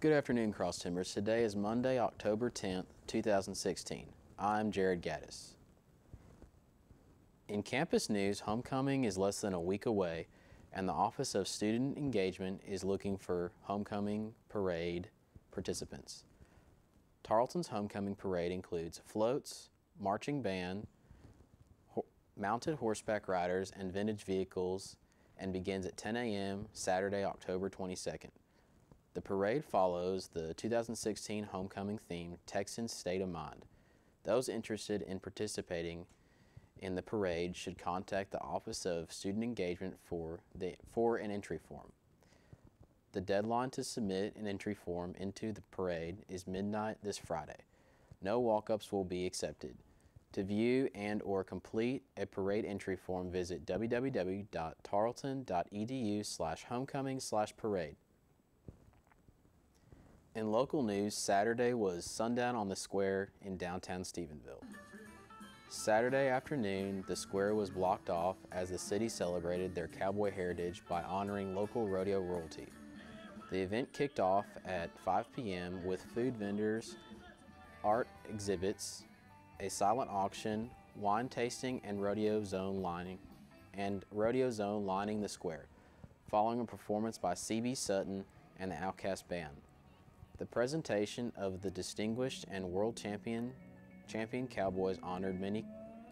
Good afternoon, Cross Timbers. Today is Monday, October 10th, 2016. I'm Jarrod Gaddis. In campus news, homecoming is less than a week away, and the Office of Student Engagement is looking for homecoming parade participants. Tarleton's homecoming parade includes floats, marching band, mounted horseback riders, and vintage vehicles, and begins at 10 a.m. Saturday, October 22nd. The parade follows the 2016 homecoming theme, Texan State of Mind. Those interested in participating in the parade should contact the Office of Student Engagement for an entry form. The deadline to submit an entry form into the parade is midnight this Friday. No walk-ups will be accepted. To view and/or complete a parade entry form, visit www.tarleton.edu/homecoming/parade. In local news, Saturday was sundown on the square in downtown Stephenville. Saturday afternoon, the square was blocked off as the city celebrated their cowboy heritage by honoring local rodeo royalty. The event kicked off at 5 p.m. with food vendors, art exhibits, a silent auction, wine tasting, and rodeo zone lining the square, following a performance by C.B. Sutton and the Outcast Band. The presentation of the distinguished and world champion cowboys honored many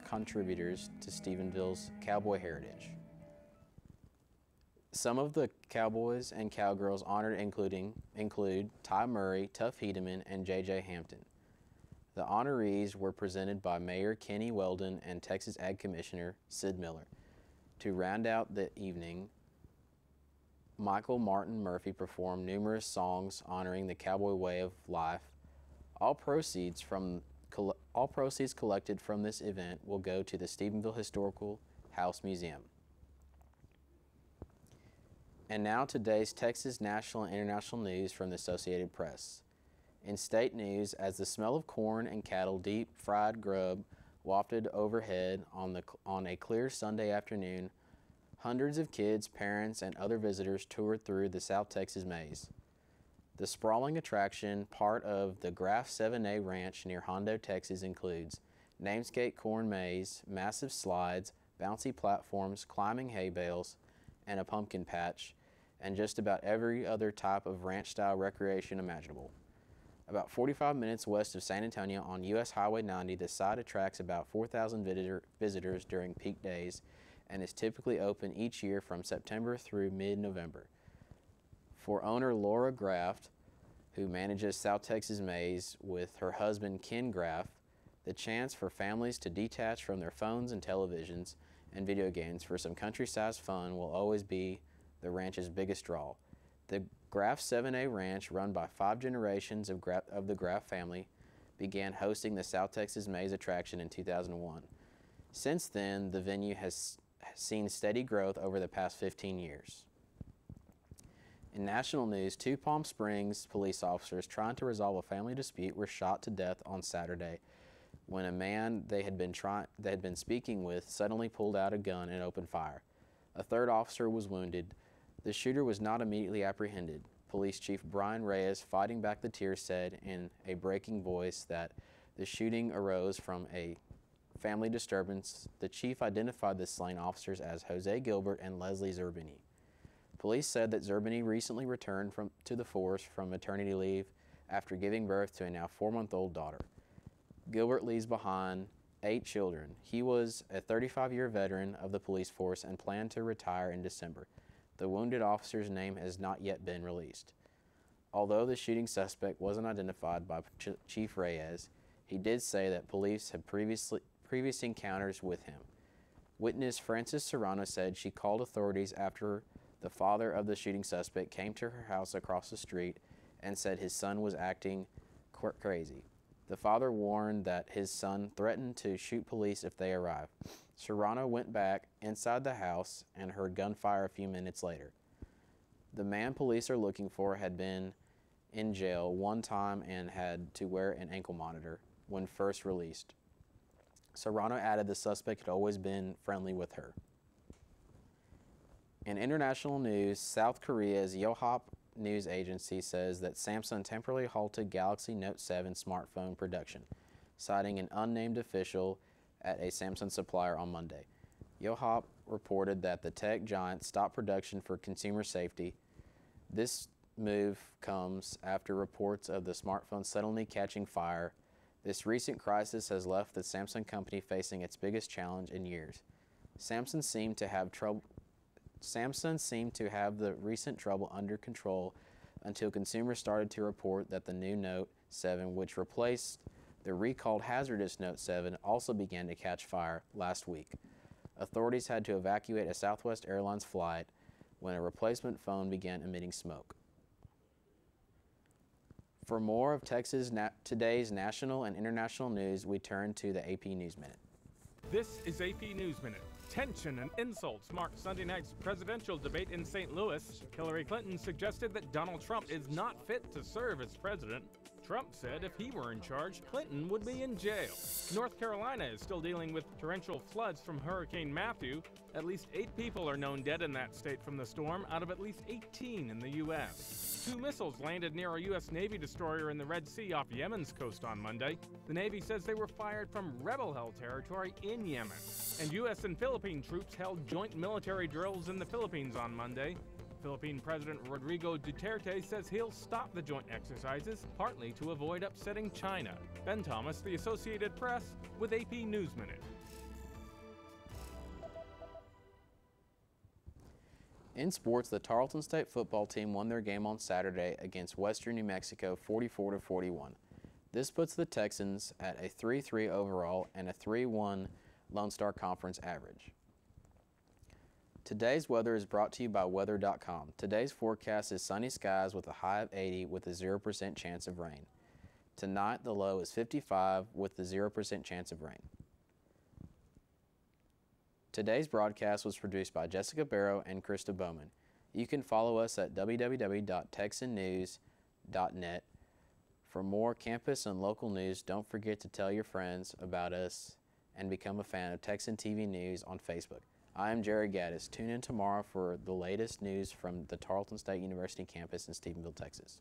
contributors to Stephenville's cowboy heritage. Some of the cowboys and cowgirls honored include Ty Murray, Tuff Hedeman, and J.J. Hampton. The honorees were presented by Mayor Kenny Weldon and Texas Ag Commissioner Sid Miller. To round out the evening, Michael Martin Murphy performed numerous songs honoring the cowboy way of life. All proceeds collected from this event will go to the Stephenville Historical House Museum. And now today's Texas national and international news from the Associated Press. In state news, as the smell of corn and cattle deep-fried grub wafted overhead on a clear Sunday afternoon, hundreds of kids, parents, and other visitors toured through the South Texas maze. The sprawling attraction, part of the Graf 7A Ranch near Hondo, Texas, includes namesake corn maze, massive slides, bouncy platforms, climbing hay bales, and a pumpkin patch, and just about every other type of ranch-style recreation imaginable. About 45 minutes west of San Antonio on U.S. Highway 90, the site attracts about 4,000 visitors during peak days and is typically open each year from September through mid-November. For owner Laura Graft, who manages South Texas Maze with her husband Ken Graff, the chance for families to detach from their phones and televisions and video games for some country-sized fun will always be the ranch's biggest draw. The Graf 7A Ranch, run by 5 generations of the Graff family, began hosting the South Texas Maze attraction in 2001. Since then, the venue has seen steady growth over the past 15 years. In national news, 2 Palm Springs police officers trying to resolve a family dispute were shot to death on Saturday when a man they had been speaking with suddenly pulled out a gun and opened fire. A third officer was wounded. The shooter was not immediately apprehended. Police Chief Brian Reyes, fighting back the tears, said in a breaking voice that the shooting arose from a family disturbance. The chief identified the slain officers as Jose Gilbert and Leslie Zerbini. Police said that Zerbini recently returned to the force from maternity leave after giving birth to a now 4-month-old daughter. Gilbert leaves behind 8 children. He was a 35-year veteran of the police force and planned to retire in December. The wounded officer's name has not yet been released. Although the shooting suspect wasn't identified by Chief Reyes, he did say that police had previous encounters with him. Witness Frances Serrano said she called authorities after the father of the shooting suspect came to her house across the street and said his son was acting crazy. The father warned that his son threatened to shoot police if they arrived. Serrano went back inside the house and heard gunfire a few minutes later. The man police are looking for had been in jail one time and had to wear an ankle monitor when first released. Serrano added the suspect had always been friendly with her. In international news, South Korea's Yeonhap news agency says that Samsung temporarily halted Galaxy Note 7 smartphone production, citing an unnamed official at a Samsung supplier on Monday. Yohop reported that the tech giant stopped production for consumer safety. This move comes after reports of the smartphone suddenly catching fire. This recent crisis has left the Samsung company facing its biggest challenge in years. Samsung seemed to have the recent trouble under control until consumers started to report that the new Note 7, which replaced the recalled hazardous Note 7, also began to catch fire last week. Authorities had to evacuate a Southwest Airlines flight when a replacement phone began emitting smoke. For more of today's national and international news, we turn to the AP News Minute. This is AP News Minute. Tension and insults marked Sunday night's presidential debate in St. Louis. Hillary Clinton suggested that Donald Trump is not fit to serve as president. Trump said if he were in charge, Clinton would be in jail. North Carolina is still dealing with torrential floods from Hurricane Matthew. At least 8 people are known dead in that state from the storm, out of at least 18 in the U.S. 2 missiles landed near a U.S. Navy destroyer in the Red Sea off Yemen's coast on Monday. The Navy says they were fired from rebel-held territory in Yemen. And U.S. and Philippine troops held joint military drills in the Philippines on Monday. Philippine President Rodrigo Duterte says he'll stop the joint exercises, partly to avoid upsetting China. Ben Thomas, The Associated Press, with AP News Minute. In sports, the Tarleton State football team won their game on Saturday against Western New Mexico 44-41. This puts the Texans at a 3-3 overall and a 3-1 Lone Star Conference average. Today's weather is brought to you by weather.com. Today's forecast is sunny skies with a high of 80 with a 0% chance of rain. Tonight, the low is 55 with a 0% chance of rain. Today's broadcast was produced by Jessica Barrow and Krista Bowman. You can follow us at www.texannews.net. For more campus and local news, don't forget to tell your friends about us and become a fan of Texan TV News on Facebook. I am Jarrod Gaddis. Tune in tomorrow for the latest news from the Tarleton State University campus in Stephenville, Texas.